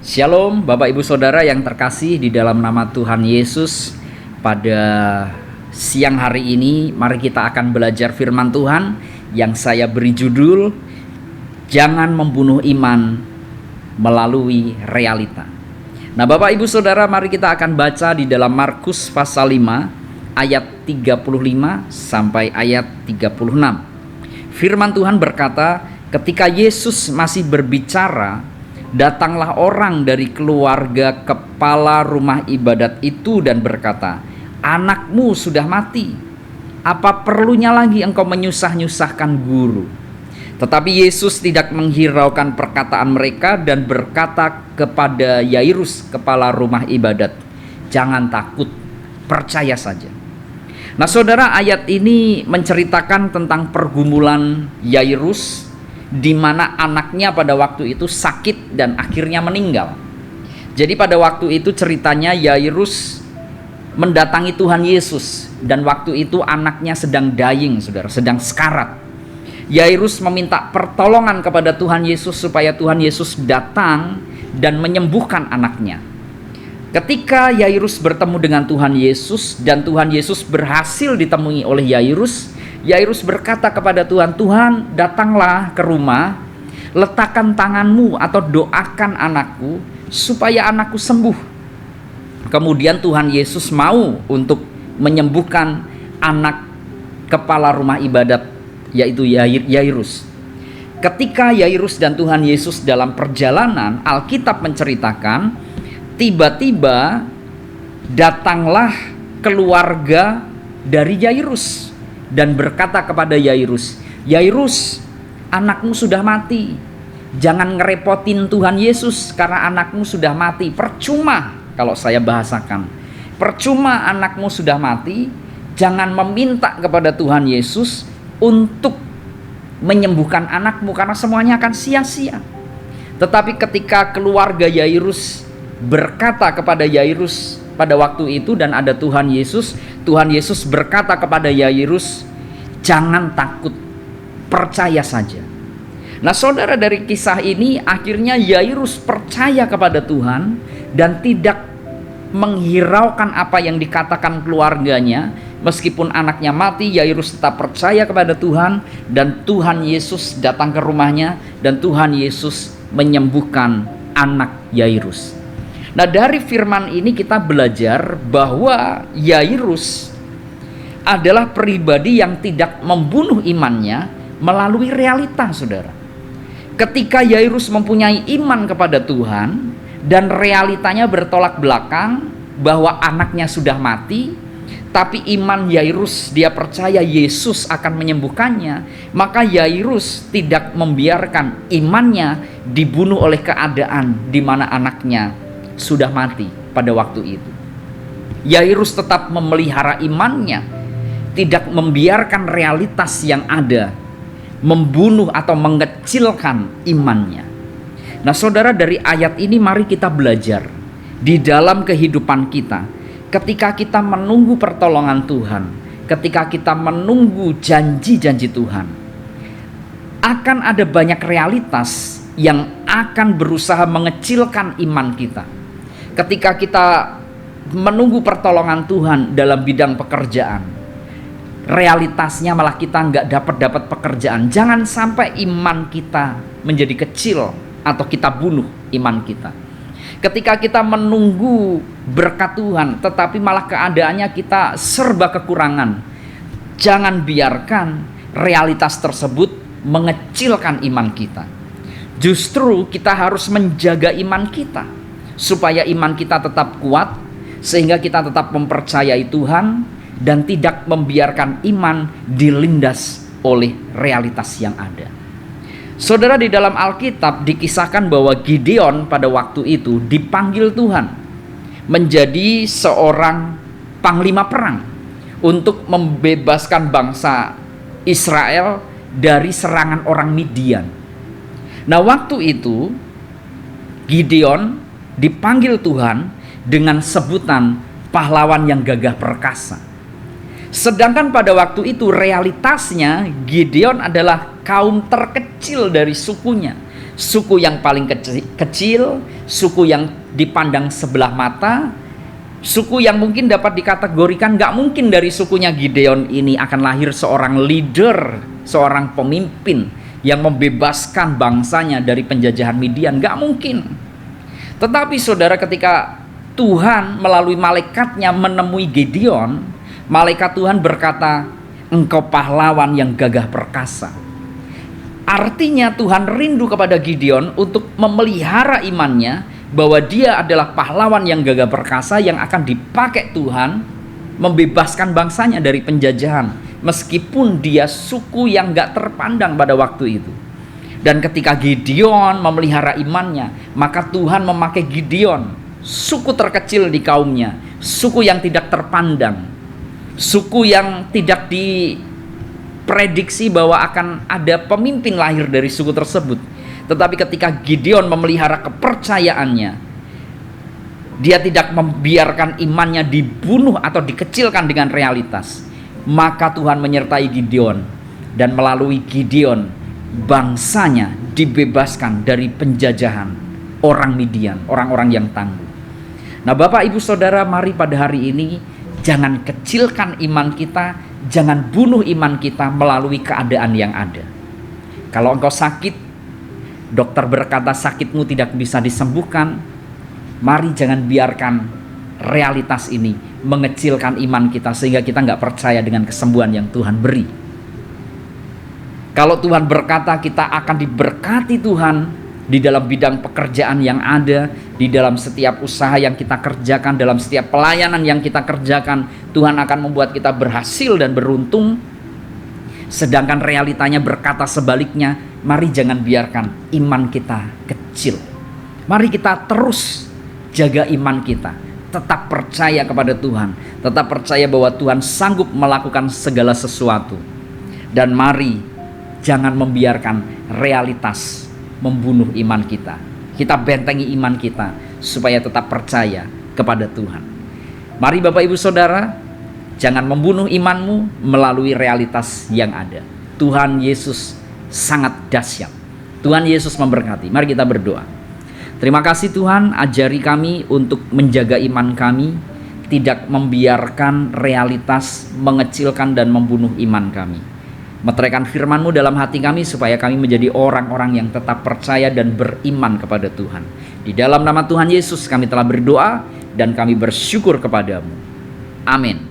Shalom Bapak Ibu Saudara yang terkasih di dalam nama Tuhan Yesus. Pada siang hari ini mari kita akan belajar firman Tuhan yang saya beri judul Jangan Membunuh Iman Melalui Realita. Nah Bapak Ibu Saudara, mari kita akan baca di dalam Markus pasal 5 ayat 35 sampai ayat 36. Firman Tuhan berkata, ketika Yesus masih berbicara, datanglah orang dari keluarga kepala rumah ibadat itu dan berkata, "Anakmu sudah mati. Apa perlunya lagi engkau menyusah-nyusahkan guru?" Tetapi Yesus tidak menghiraukan perkataan mereka dan berkata kepada Yairus, kepala rumah ibadat, "Jangan takut, percaya saja." Nah saudara, ayat ini menceritakan tentang pergumulan Yairus, di mana anaknya pada waktu itu sakit dan akhirnya meninggal. Jadi pada waktu itu ceritanya Yairus mendatangi Tuhan Yesus, dan waktu itu anaknya sedang dying, saudara, sedang sekarat. Yairus meminta pertolongan kepada Tuhan Yesus supaya Tuhan Yesus datang dan menyembuhkan anaknya. Ketika Yairus bertemu dengan Tuhan Yesus dan Tuhan Yesus berhasil ditemui oleh Yairus, Yairus berkata kepada Tuhan, "Tuhan, datanglah ke rumah, letakkan tanganmu atau doakan anakku supaya anakku sembuh." Kemudian Tuhan Yesus mau untuk menyembuhkan anak kepala rumah ibadat, yaitu Yairus. Ketika Yairus dan Tuhan Yesus dalam perjalanan, Alkitab menceritakan tiba-tiba datanglah keluarga dari Yairus dan berkata kepada Yairus, "Yairus, anakmu sudah mati. Jangan ngerepotin Tuhan Yesus karena anakmu sudah mati." Percuma, kalau saya bahasakan, percuma anakmu sudah mati. Jangan meminta kepada Tuhan Yesus untuk menyembuhkan anakmu karena semuanya akan sia-sia. Tetapi ketika keluarga Yairus berkata kepada Yairus pada waktu itu dan ada Tuhan Yesus berkata kepada Yairus, "Jangan takut, percaya saja." Nah saudara, dari kisah ini akhirnya Yairus percaya kepada Tuhan dan tidak menghiraukan apa yang dikatakan keluarganya. Meskipun anaknya mati, Yairus tetap percaya kepada Tuhan, dan Tuhan Yesus datang ke rumahnya dan Tuhan Yesus menyembuhkan anak Yairus. Nah dari firman ini kita belajar bahwa Yairus adalah pribadi yang tidak membunuh imannya melalui realita, saudara. Ketika Yairus mempunyai iman kepada Tuhan dan realitanya bertolak belakang bahwa anaknya sudah mati, tapi iman Yairus, dia percaya Yesus akan menyembuhkannya, maka Yairus tidak membiarkan imannya dibunuh oleh keadaan di mana anaknya sudah mati pada waktu itu. Yairus tetap memelihara imannya, tidak membiarkan realitas yang ada membunuh atau mengecilkan imannya. Nah saudara, dari ayat ini mari kita belajar di dalam kehidupan kita. Ketika kita menunggu pertolongan Tuhan, ketika kita menunggu janji-janji Tuhan, akan ada banyak realitas yang akan berusaha mengecilkan iman kita. Ketika kita menunggu pertolongan Tuhan dalam bidang pekerjaan, realitasnya malah kita nggak dapat pekerjaan. Jangan sampai iman kita menjadi kecil atau kita bunuh iman kita. Ketika kita menunggu berkat Tuhan, tetapi malah keadaannya kita serba kekurangan, jangan biarkan realitas tersebut mengecilkan iman kita. Justru kita harus menjaga iman kita, supaya iman kita tetap kuat, sehingga kita tetap mempercayai Tuhan dan tidak membiarkan iman dilindas oleh realitas yang ada. Saudara, di dalam Alkitab dikisahkan bahwa Gideon pada waktu itu dipanggil Tuhan menjadi seorang panglima perang untuk membebaskan bangsa Israel dari serangan orang Midian. Nah waktu itu Gideon dipanggil Tuhan dengan sebutan pahlawan yang gagah perkasa. Sedangkan pada waktu itu realitasnya Gideon adalah kaum terkecil dari sukunya. suku yang paling kecil, suku yang dipandang sebelah mata, suku yang mungkin dapat dikategorikan gak mungkin dari sukunya Gideon ini akan lahir seorang leader, seorang pemimpin yang membebaskan bangsanya dari penjajahan Midian. Gak mungkin. Tetapi saudara, ketika Tuhan melalui malaikatnya menemui Gideon, malaikat Tuhan berkata, engkau pahlawan yang gagah perkasa. Artinya Tuhan rindu kepada Gideon untuk memelihara imannya, bahwa dia adalah pahlawan yang gagah perkasa yang akan dipakai Tuhan membebaskan bangsanya dari penjajahan, meskipun dia suku yang gak terpandang pada waktu itu. Dan ketika Gideon memelihara imannya, maka Tuhan memakai Gideon, suku terkecil di kaumnya, suku yang tidak terpandang, suku yang tidak diprediksi bahwa akan ada pemimpin lahir dari suku tersebut. Tetapi ketika Gideon memelihara kepercayaannya, dia tidak membiarkan imannya dibunuh atau dikecilkan dengan realitas, maka Tuhan menyertai Gideon, dan melalui Gideon bangsanya dibebaskan dari penjajahan orang Midian, orang-orang yang tangguh. Nah Bapak Ibu Saudara, mari pada hari ini jangan kecilkan iman kita, jangan bunuh iman kita melalui keadaan yang ada. Kalau engkau sakit, dokter berkata sakitmu tidak bisa disembuhkan, mari jangan biarkan realitas ini mengecilkan iman kita sehingga kita nggak percaya dengan kesembuhan yang Tuhan beri. Kalau Tuhan berkata kita akan diberkati Tuhan di dalam bidang pekerjaan yang ada, di dalam setiap usaha yang kita kerjakan, dalam setiap pelayanan yang kita kerjakan, Tuhan akan membuat kita berhasil dan beruntung. Sedangkan realitanya berkata sebaliknya, mari jangan biarkan iman kita kecil. Mari kita terus jaga iman kita, tetap percaya kepada Tuhan, tetap percaya bahwa Tuhan sanggup melakukan segala sesuatu. Dan mari jangan membiarkan realitas membunuh iman kita. Kita bentengi iman kita supaya tetap percaya kepada Tuhan. Mari Bapak Ibu Saudara, jangan membunuh imanmu melalui realitas yang ada. Tuhan Yesus sangat dahsyat. Tuhan Yesus memberkati. Mari kita berdoa. Terima kasih Tuhan, ajari kami untuk menjaga iman kami, tidak membiarkan realitas mengecilkan dan membunuh iman kami. Meteraikan firman-Mu dalam hati kami supaya kami menjadi orang-orang yang tetap percaya dan beriman kepada Tuhan. Di dalam nama Tuhan Yesus kami telah berdoa dan kami bersyukur kepadamu. Amin.